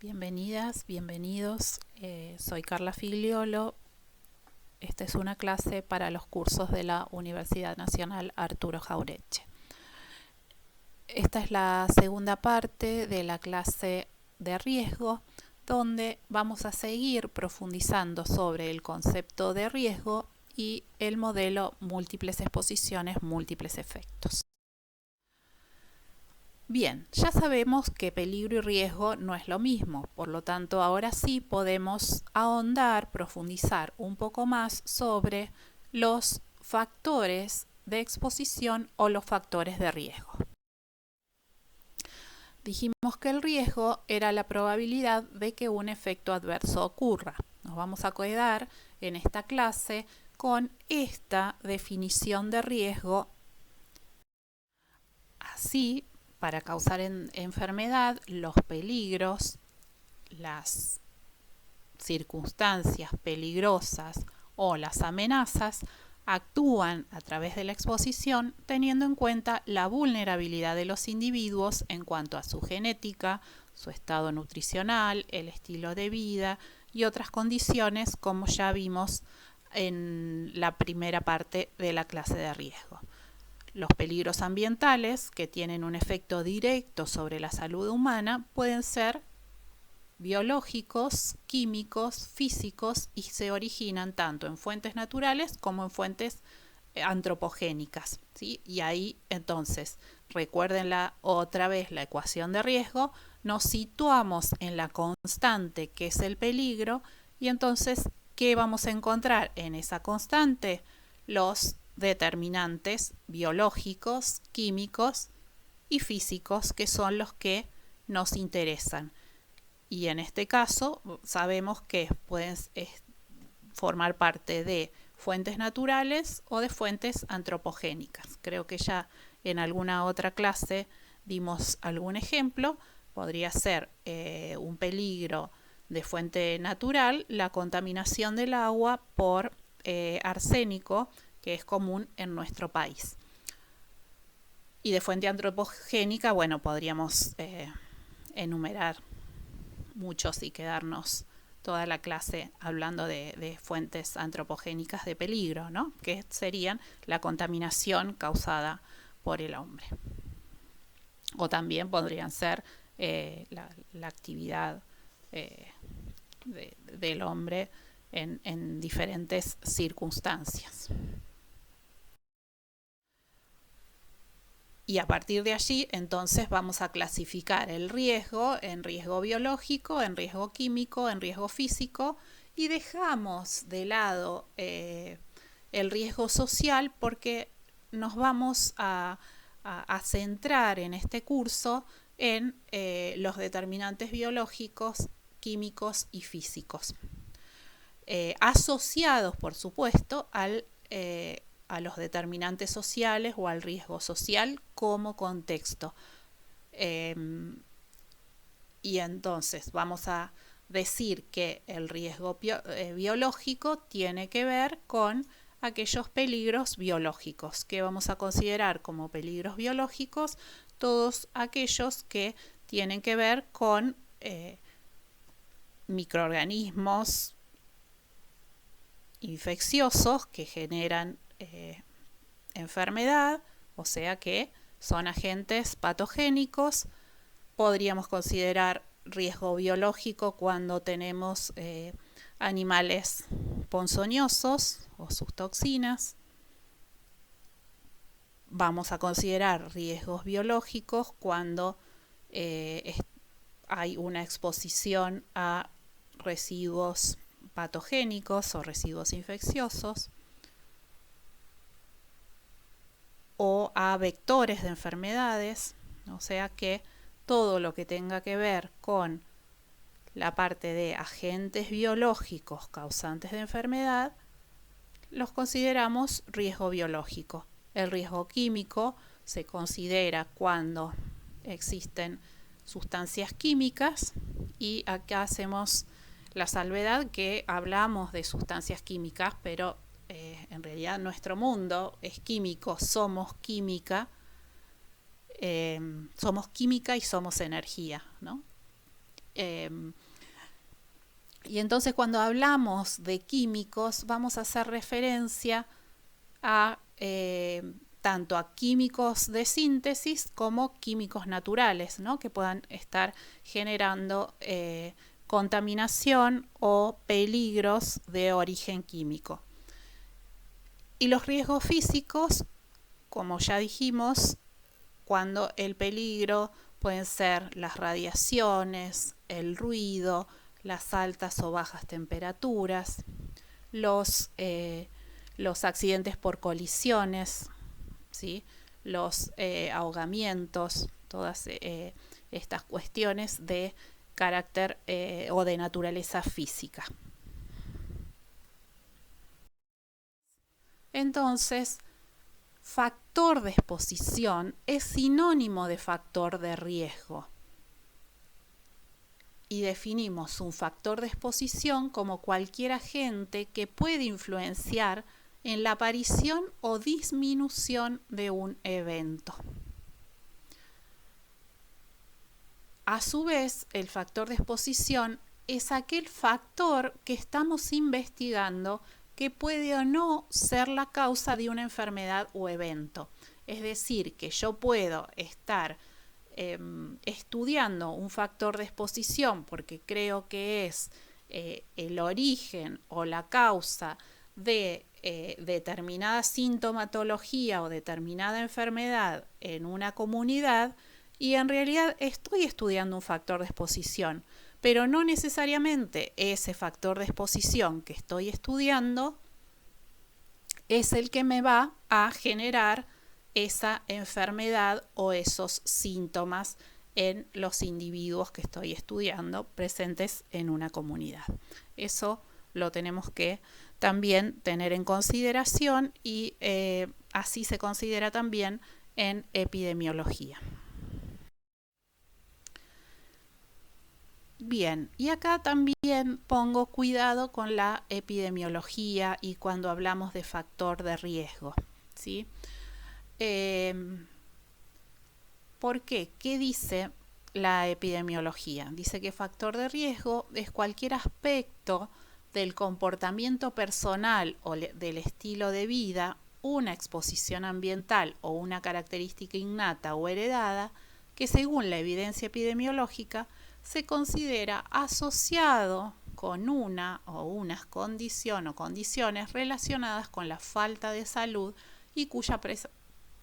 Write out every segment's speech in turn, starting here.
Bienvenidas, bienvenidos. Soy Carla Figliolo. Esta es una clase para los cursos de la Universidad Nacional Arturo Jauretche. Esta es la segunda parte de la clase de riesgo, donde vamos a seguir profundizando sobre el concepto de riesgo y el modelo múltiples exposiciones, múltiples efectos. Bien, ya sabemos que peligro y riesgo no es lo mismo, por lo tanto ahora sí podemos ahondar, profundizar un poco más sobre los factores de exposición o los factores de riesgo. Dijimos que el riesgo era la probabilidad de que un efecto adverso ocurra. Nos vamos a quedar en esta clase con esta definición de riesgo. Así, para causar enfermedad, los peligros, las circunstancias peligrosas o las amenazas actúan a través de la exposición teniendo en cuenta la vulnerabilidad de los individuos en cuanto a su genética, su estado nutricional, el estilo de vida y otras condiciones, como ya vimos en la primera parte de la clase de riesgo. Los peligros ambientales, que tienen un efecto directo sobre la salud humana, pueden ser biológicos, químicos, físicos y se originan tanto en fuentes naturales como en fuentes antropogénicas, ¿sí? Y ahí entonces, recuerden otra vez la ecuación de riesgo, nos situamos en la constante que es el peligro y entonces, ¿qué vamos a encontrar en esa constante? Los determinantes biológicos, químicos y físicos, que son los que nos interesan. Y en este caso sabemos que pueden formar parte de fuentes naturales o de fuentes antropogénicas. Creo que ya en alguna otra clase dimos algún ejemplo. Podría ser un peligro de fuente natural, la contaminación del agua por arsénico, que es común en nuestro país. Y de fuente antropogénica, bueno, podríamos enumerar muchos y quedarnos toda la clase hablando de fuentes antropogénicas de peligro, ¿no? Que serían la contaminación causada por el hombre. O también podrían ser la actividad del hombre en diferentes circunstancias. Y a partir de allí, entonces, vamos a clasificar el riesgo en riesgo biológico, en riesgo químico, en riesgo físico y dejamos de lado el riesgo social porque nos vamos a centrar en este curso en los determinantes biológicos, químicos y físicos. Asociados, por supuesto, a los determinantes sociales o al riesgo social como contexto. Y entonces vamos a decir que el riesgo biológico tiene que ver con aquellos peligros biológicos, que vamos a considerar como peligros biológicos todos aquellos que tienen que ver con microorganismos infecciosos que generan enfermedad, o sea que son agentes patogénicos. Podríamos considerar riesgo biológico cuando tenemos animales ponzoñosos o sus toxinas. Vamos a considerar riesgos biológicos cuando hay una exposición a residuos patogénicos o residuos infecciosos o a vectores de enfermedades, o sea que todo lo que tenga que ver con la parte de agentes biológicos causantes de enfermedad los consideramos riesgo biológico. El riesgo químico se considera cuando existen sustancias químicas y acá hacemos la salvedad que hablamos de sustancias químicas, pero en realidad nuestro mundo es químico, somos química y somos energía, ¿no? Y entonces cuando hablamos de químicos vamos a hacer referencia a tanto a químicos de síntesis como químicos naturales, ¿no? Que puedan estar generando contaminación o peligros de origen químico. Y los riesgos físicos, como ya dijimos, cuando el peligro pueden ser las radiaciones, el ruido, las altas o bajas temperaturas, los accidentes por colisiones, ¿sí? Los ahogamientos, todas estas cuestiones de carácter o de naturaleza física. Entonces, factor de exposición es sinónimo de factor de riesgo. Y definimos un factor de exposición como cualquier agente que puede influenciar en la aparición o disminución de un evento. A su vez, el factor de exposición es aquel factor que estamos investigando que puede o no ser la causa de una enfermedad o evento. Es decir, que yo puedo estar estudiando un factor de exposición porque creo que es el origen o la causa de determinada sintomatología o determinada enfermedad en una comunidad, y en realidad estoy estudiando un factor de exposición, pero no necesariamente ese factor de exposición que estoy estudiando es el que me va a generar esa enfermedad o esos síntomas en los individuos que estoy estudiando presentes en una comunidad. Eso lo tenemos que también tener en consideración y así se considera también en epidemiología. Bien, y acá también pongo cuidado con la epidemiología y cuando hablamos de factor de riesgo, ¿sí? ¿Por qué? ¿Qué dice la epidemiología? Dice que factor de riesgo es cualquier aspecto del comportamiento personal o del estilo de vida, una exposición ambiental o una característica innata o heredada que según la evidencia epidemiológica se considera asociado con una o unas condición o condiciones relacionadas con la falta de salud y cuya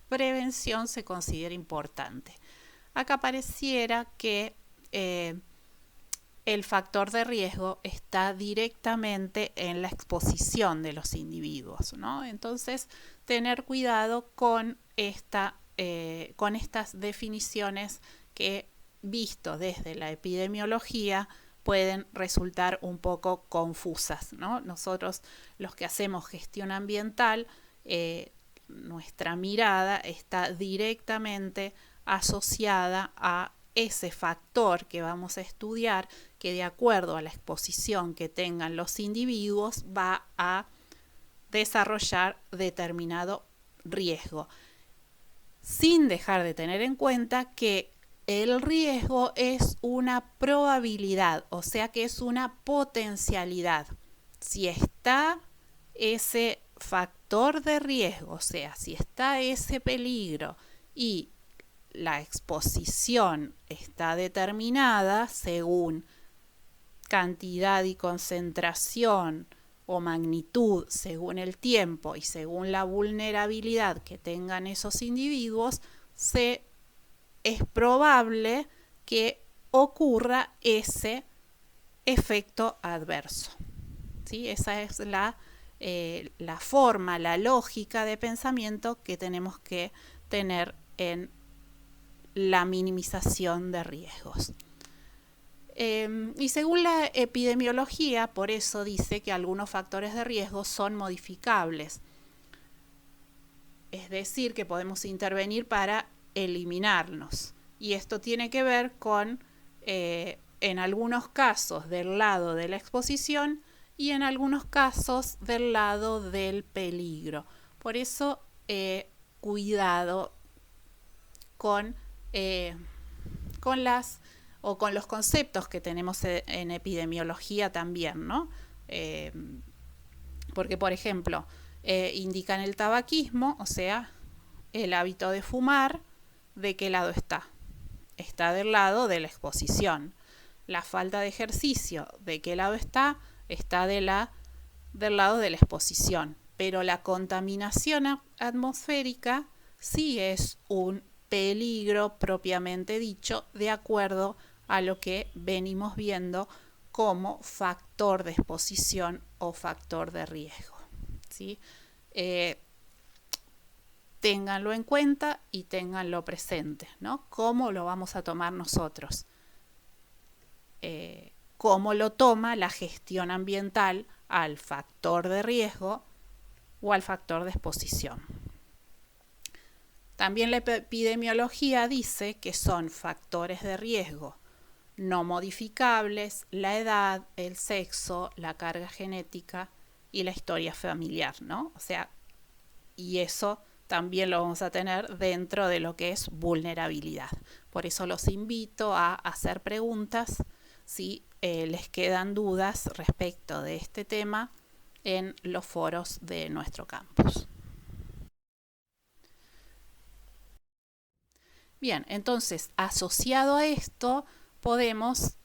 prevención se considera importante. Acá pareciera que el factor de riesgo está directamente en la exposición de los individuos, ¿no? Entonces, tener cuidado con estas definiciones que, visto desde la epidemiología, pueden resultar un poco confusas, ¿no? Nosotros, los que hacemos gestión ambiental, nuestra mirada está directamente asociada a ese factor que vamos a estudiar, que de acuerdo a la exposición que tengan los individuos va a desarrollar determinado riesgo, sin dejar de tener en cuenta que el riesgo es una probabilidad, o sea que es una potencialidad. Si está ese factor de riesgo, o sea, si está ese peligro y la exposición está determinada según cantidad y concentración o magnitud según el tiempo y según la vulnerabilidad que tengan esos individuos, es probable que ocurra ese efecto adverso. ¿Sí? Esa es la forma, la lógica de pensamiento que tenemos que tener en la minimización de riesgos. Y según la epidemiología, por eso dice que algunos factores de riesgo son modificables. Es decir, que podemos intervenir para eliminarlos. Y esto tiene que ver con, en algunos casos, del lado de la exposición y en algunos casos del lado del peligro. Por eso, cuidado con las o con los conceptos que tenemos en epidemiología también, ¿no? Porque, por ejemplo, indican el tabaquismo, o sea, el hábito de fumar, ¿de qué lado está? Está del lado de la exposición. La falta de ejercicio, ¿de qué lado está? Está del lado de la exposición. Pero la contaminación atmosférica sí es un peligro propiamente dicho, de acuerdo a lo que venimos viendo como factor de exposición o factor de riesgo, ¿sí? Ténganlo en cuenta y ténganlo presente, ¿no? ¿Cómo lo vamos a tomar nosotros? ¿Cómo lo toma la gestión ambiental al factor de riesgo o al factor de exposición? También la epidemiología dice que son factores de riesgo no modificables la edad, el sexo, la carga genética y la historia familiar, ¿no? O sea, y eso también lo vamos a tener dentro de lo que es vulnerabilidad. Por eso los invito a hacer preguntas si les quedan dudas respecto de este tema en los foros de nuestro campus. Bien, entonces, asociado a esto, podemos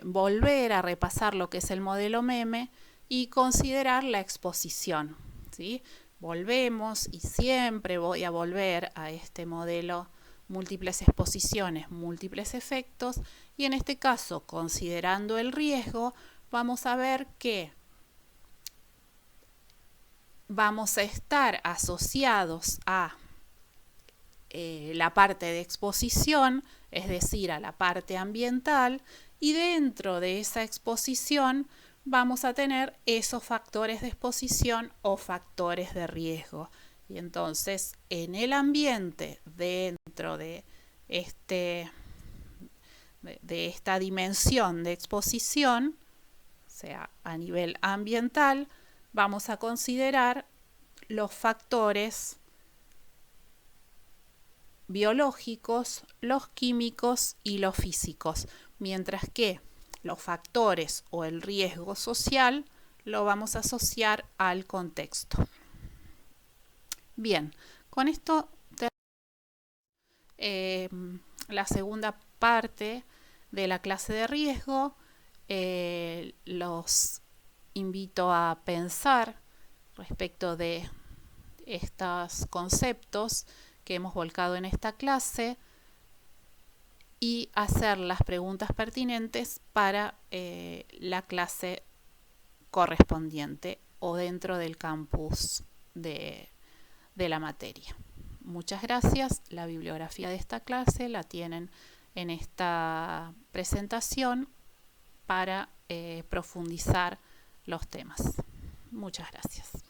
volver a repasar lo que es el modelo MEME y considerar la exposición, ¿sí? Volvemos y siempre voy a volver a este modelo múltiples exposiciones, múltiples efectos, y en este caso, considerando el riesgo, vamos a ver que vamos a estar asociados a la parte de exposición, es decir, a la parte ambiental, y dentro de esa exposición vamos a tener esos factores de exposición o factores de riesgo. Y entonces, en el ambiente, dentro de esta dimensión de exposición, o sea, a nivel ambiental, vamos a considerar los factores biológicos, los químicos y los físicos, mientras que los factores o el riesgo social lo vamos a asociar al contexto. Bien, con esto la segunda parte de la clase de riesgo. Los invito a pensar respecto de estos conceptos que hemos volcado en esta clase y hacer las preguntas pertinentes para la clase correspondiente o dentro del campus de la materia. Muchas gracias. La bibliografía de esta clase la tienen en esta presentación para profundizar los temas. Muchas gracias.